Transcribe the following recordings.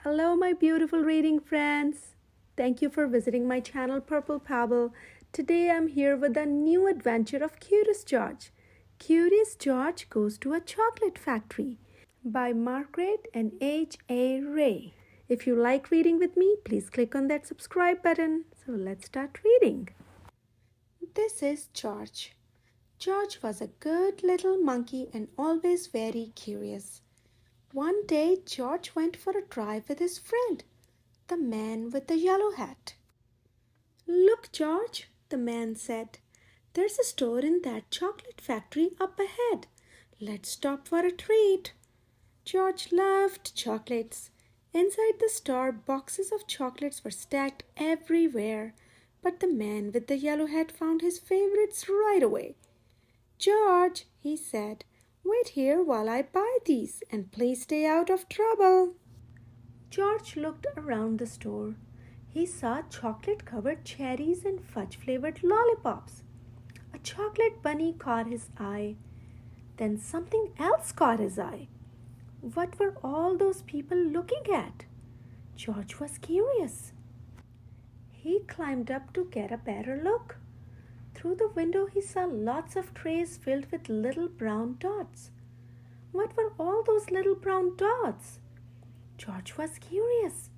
Hello, my beautiful reading friends. Thank you for visiting my channel Purple Pebble. Today I'm here with a new adventure of Curious George. Curious George Goes to a Chocolate Factory by Margret and REY. If you like reading with me, please click on that subscribe button. So let's start reading. This is George. George was a good little monkey and always very curious. One day, George went for a drive with his friend, the man with the yellow hat. Look, George, the man said, there's a store in that chocolate factory up ahead. Let's stop for a treat. George loved chocolates. Inside the store, boxes of chocolates were stacked everywhere, but the man with the yellow hat found his favorites right away. George, he said, wait here while I buy these, and please stay out of trouble. George looked around the store. He saw chocolate-covered cherries and fudge-flavored lollipops. A chocolate bunny caught his eye. Then something else caught his eye. What were all those people looking at? George was curious. He climbed up to get a better look. Through the window he saw lots of trays filled with little brown dots. What were all those little brown dots? George was curious.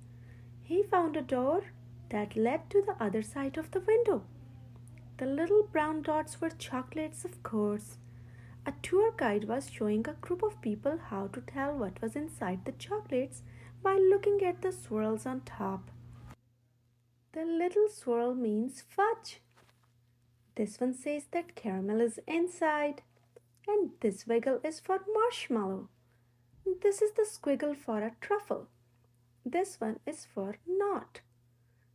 He found a door that led to the other side of the window. The little brown dots were chocolates, of course. A tour guide was showing a group of people how to tell what was inside the chocolates by looking at the swirls on top. The little swirl means fudge. This one says that caramel is inside, and this wiggle is for marshmallow. This is the squiggle for a truffle. This one is for knot.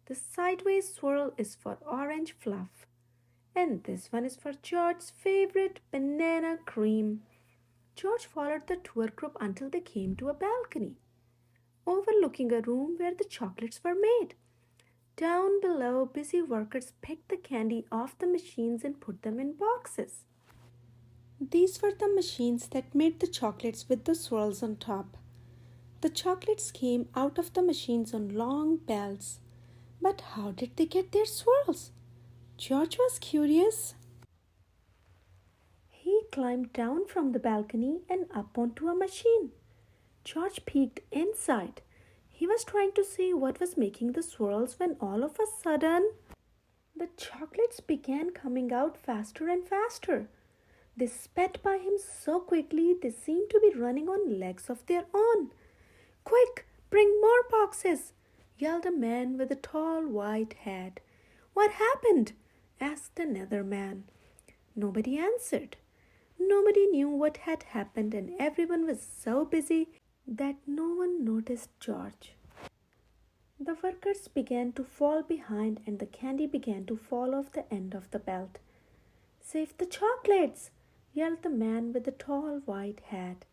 The sideways swirl is for orange fluff. And this one is for George's favorite banana cream. George followed the tour group until they came to a balcony, overlooking a room where the chocolates were made. Down below, busy workers picked the candy off the machines and put them in boxes. These were the machines that made the chocolates with the swirls on top. The chocolates came out of the machines on long belts. But how did they get their swirls? George was curious. He climbed down from the balcony and up onto a machine. George peeked inside. He was trying to see what was making the swirls when all of a sudden, the chocolates began coming out faster and faster. They sped by him so quickly they seemed to be running on legs of their own. Quick, bring more boxes, yelled a man with a tall white hat. What happened? Asked another man. Nobody answered. Nobody knew what had happened, and everyone was so busy that no one noticed George. The workers began to fall behind and the candy began to fall off the end of the belt. Save the chocolates, yelled the man with the tall white hat.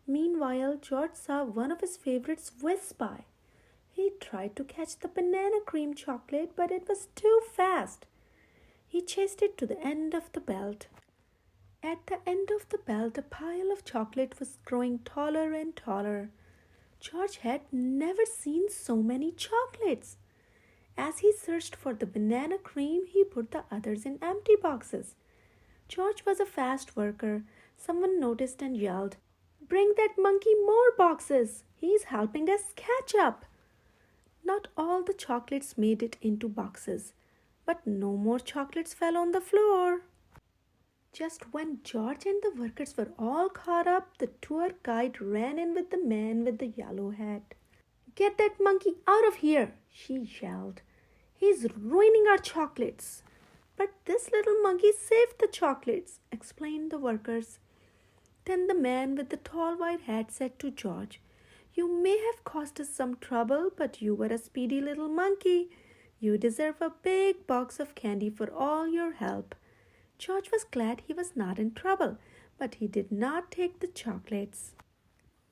Meanwhile, George saw one of his favorites whiz by. He tried to catch the banana cream chocolate, but it was too fast. He chased it to the end of the belt. At the end of the belt, a pile of chocolate was growing taller and taller. George had never seen so many chocolates. As he searched for the banana cream, he put the others in empty boxes. George was a fast worker. Someone noticed and yelled, "Bring that monkey more boxes. He's helping us catch up." Not all the chocolates made it into boxes, but no more chocolates fell on the floor. Just when George and the workers were all caught up, the tour guide ran in with the man with the yellow hat. "Get that monkey out of here," she yelled. "He's ruining our chocolates." "But this little monkey saved the chocolates," explained the workers. Then the man with the tall white hat said to George, "You may have caused us some trouble, but you were a speedy little monkey. You deserve a big box of candy for all your help." George was glad he was not in trouble, but he did not take the chocolates.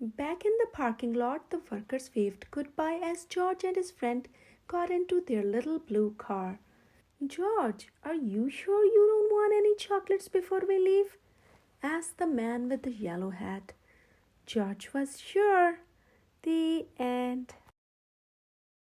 Back in the parking lot, the workers waved goodbye as George and his friend got into their little blue car. "George, are you sure you don't want any chocolates before we leave?" asked the man with the yellow hat. George was sure. The